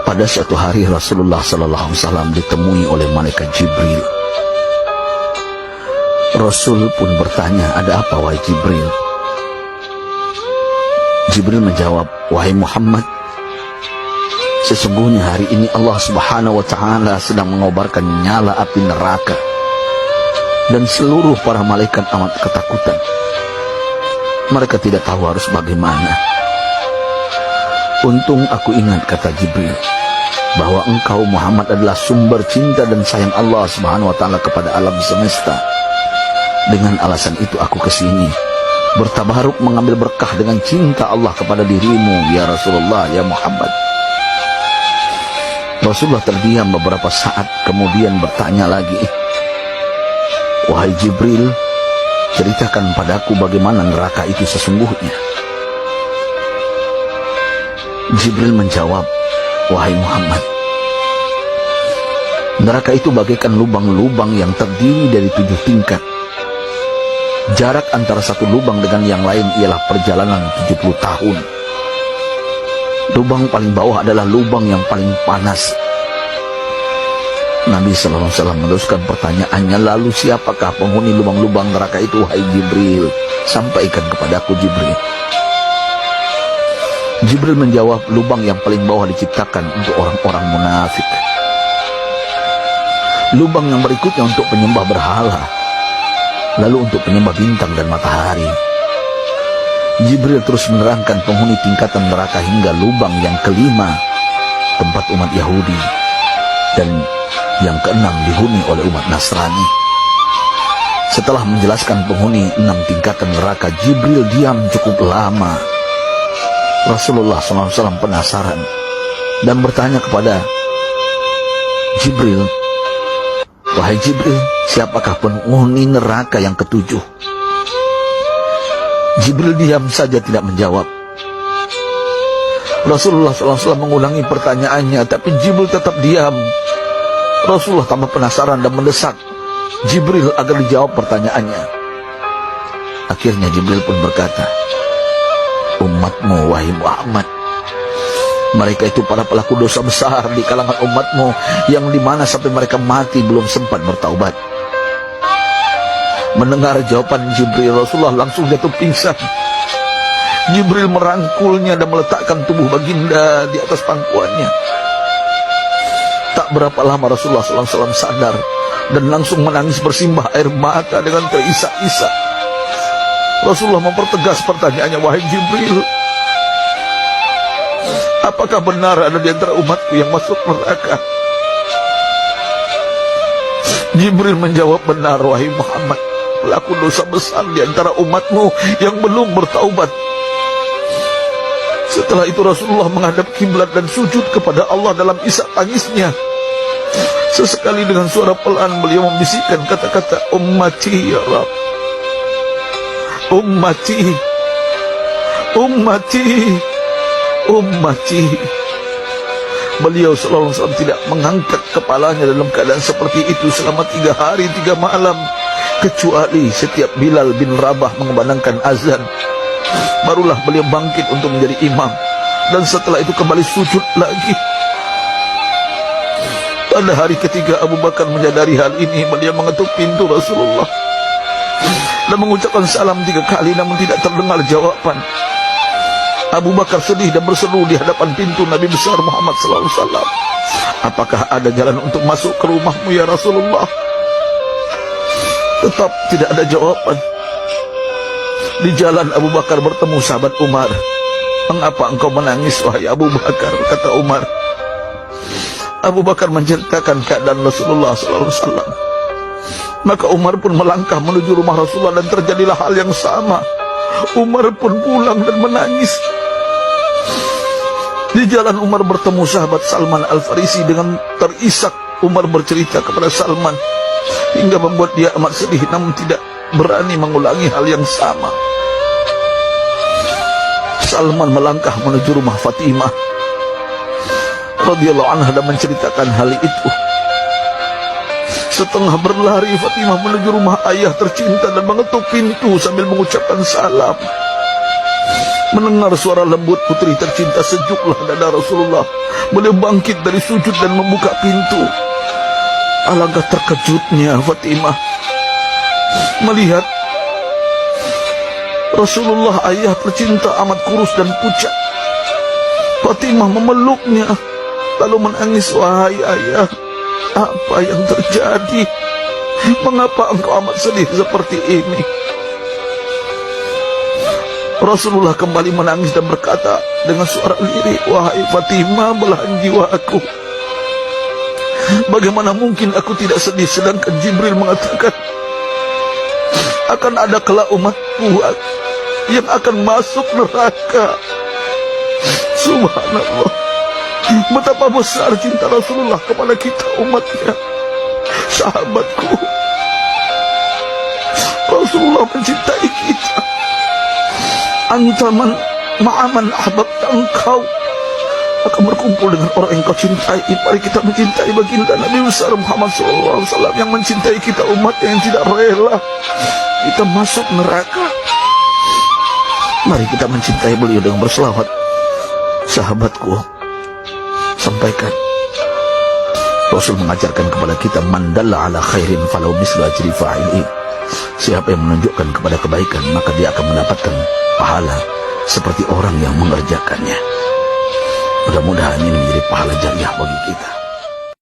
Pada suatu hari Rasulullah SAW ditemui oleh malaikat Jibril. Rasul pun bertanya, "Ada apa wahai Jibril?" Jibril menjawab, "Wahai Muhammad, sesungguhnya hari ini Allah Subhanahu wa Ta'ala sedang mengobarkan nyala api neraka, dan seluruh para malaikat amat ketakutan. Mereka tidak tahu harus bagaimana. Untung aku ingat," kata Jibril, "bahwa engkau Muhammad adalah sumber cinta dan sayang Allah Subhanahu wa Ta'ala kepada alam semesta. Dengan alasan itu aku kesini, bertabaruk mengambil berkah dengan cinta Allah kepada dirimu, ya Rasulullah, ya Muhammad." Rasulullah terdiam beberapa saat, kemudian bertanya lagi, "Wahai Jibril, ceritakan padaku bagaimana neraka itu sesungguhnya." Jibril menjawab, "Wahai Muhammad, neraka itu bagaikan lubang-lubang yang terdiri dari 7 tingkat. Jarak antara satu lubang dengan yang lain ialah perjalanan 70 tahun. Lubang paling bawah adalah lubang yang paling panas." Nabi SAW meneruskan pertanyaannya, "Lalu siapakah penghuni lubang-lubang neraka itu, wahai Jibril? Sampaikan kepadaku, Jibril." Jibril menjawab, "Lubang yang paling bawah diciptakan untuk orang-orang munafik. Lubang yang berikutnya untuk penyembah berhala, lalu untuk penyembah bintang dan matahari." Jibril terus menerangkan penghuni tingkatan neraka hingga lubang yang kelima, tempat umat Yahudi, dan yang keenam dihuni oleh umat Nasrani. Setelah menjelaskan penghuni 6 tingkatan neraka, Jibril diam cukup lama. Rasulullah SAW penasaran dan bertanya kepada Jibril, "Wahai Jibril, siapakah penghuni neraka yang ke-7?" Jibril diam saja tidak menjawab. Rasulullah SAW mengulangi pertanyaannya, tapi Jibril tetap diam. Rasulullah tambah penasaran dan mendesak Jibril agar dijawab pertanyaannya. Akhirnya Jibril pun berkata, "Umatmu, wahai Muhammad, mereka itu para pelaku dosa besar di kalangan umatmu, yang dimana sampai mereka mati belum sempat bertaubat." Mendengar jawaban Jibril, Rasulullah langsung jatuh pingsan. Jibril merangkulnya dan meletakkan tubuh baginda di atas pangkuannya. Tak berapa lama Rasulullah SAW sadar dan langsung menangis bersimbah air mata dengan terisak-isak. Rasulullah mempertegas pertanyaannya, "Wahai Jibril, apakah benar ada di antara umatku yang masuk neraka?" Jibril menjawab, "Benar, wahai Muhammad, pelaku dosa besar di antara umatmu yang belum bertaubat." Setelah itu Rasulullah menghadap kiblat dan sujud kepada Allah dalam isak tangisnya. Sesekali dengan suara pelan beliau membisikkan kata-kata, "Ummati ya Rabb, ummati, ummati, ummati." Beliau SAW tidak mengangkat kepalanya dalam keadaan seperti itu selama 3 hari 3 malam, kecuali setiap Bilal bin Rabah mengumandangkan azan, barulah beliau bangkit untuk menjadi imam, dan setelah itu kembali sujud lagi. Pada hari ketiga Abu Bakar menyadari hal ini, beliau mengetuk pintu Rasulullah dan mengucapkan salam 3 kali, namun tidak terdengar jawaban. Abu Bakar sedih dan berseru di hadapan pintu Nabi besar Muhammad SAW, "Apakah ada jalan untuk masuk ke rumahmu ya Rasulullah?" Tetap tidak ada jawaban. Di jalan Abu Bakar bertemu sahabat Umar. "Mengapa engkau menangis, wahai Abu Bakar?" kata Umar. Abu Bakar menceritakan keadaan Rasulullah SAW. Maka Umar pun melangkah menuju rumah Rasulullah, dan terjadilah hal yang sama. Umar pun pulang dan menangis. Di jalan Umar bertemu sahabat Salman Al-Farisi. Dengan terisak Umar bercerita kepada Salman hingga membuat dia amat sedih, namun tidak berani mengulangi hal yang sama. Salman melangkah menuju rumah Fatimah radhiyallahu anha dan menceritakan hal itu. Setengah berlari Fatimah menuju rumah ayah tercinta dan mengetuk pintu sambil mengucapkan salam. Mendengar suara lembut putri tercinta, sejuklah dada Rasulullah. Beliau bangkit dari sujud dan membuka pintu. Alangkah terkejutnya Fatimah melihat Rasulullah, ayah tercinta, amat kurus dan pucat. Fatimah memeluknya lalu menangis. Wahai ayah, apa yang terjadi? Mengapa engkau amat sedih seperti ini? Rasulullah kembali menangis dan berkata dengan suara lirih, wahai Fatimah, belahan jiwaku, bagaimana mungkin aku tidak sedih sedangkan Jibril mengatakan akan ada kelak umatku yang akan masuk neraka. Subhanallah, betapa besar cinta Rasulullah kepada kita umatnya. Sahabatku, Rasulullah mencintai kita. Antaman ma'aman ahbab, engkau akan berkumpul dengan orang yang kau cintai. Mari kita mencintai baginda Nabi besar Muhammad SAW yang mencintai kita umat yang tidak rela kita masuk neraka. Mari kita mencintai beliau dengan berselawat. Sahabatku, sampaikan, Rasul mengajarkan kepada kita, man dalla ala khairin falau mislu ajri fa'ili. Siapa yang menunjukkan kepada kebaikan, maka dia akan mendapatkan pahala seperti orang yang mengerjakannya. Mudah-mudahan ini menjadi pahala jariah bagi kita.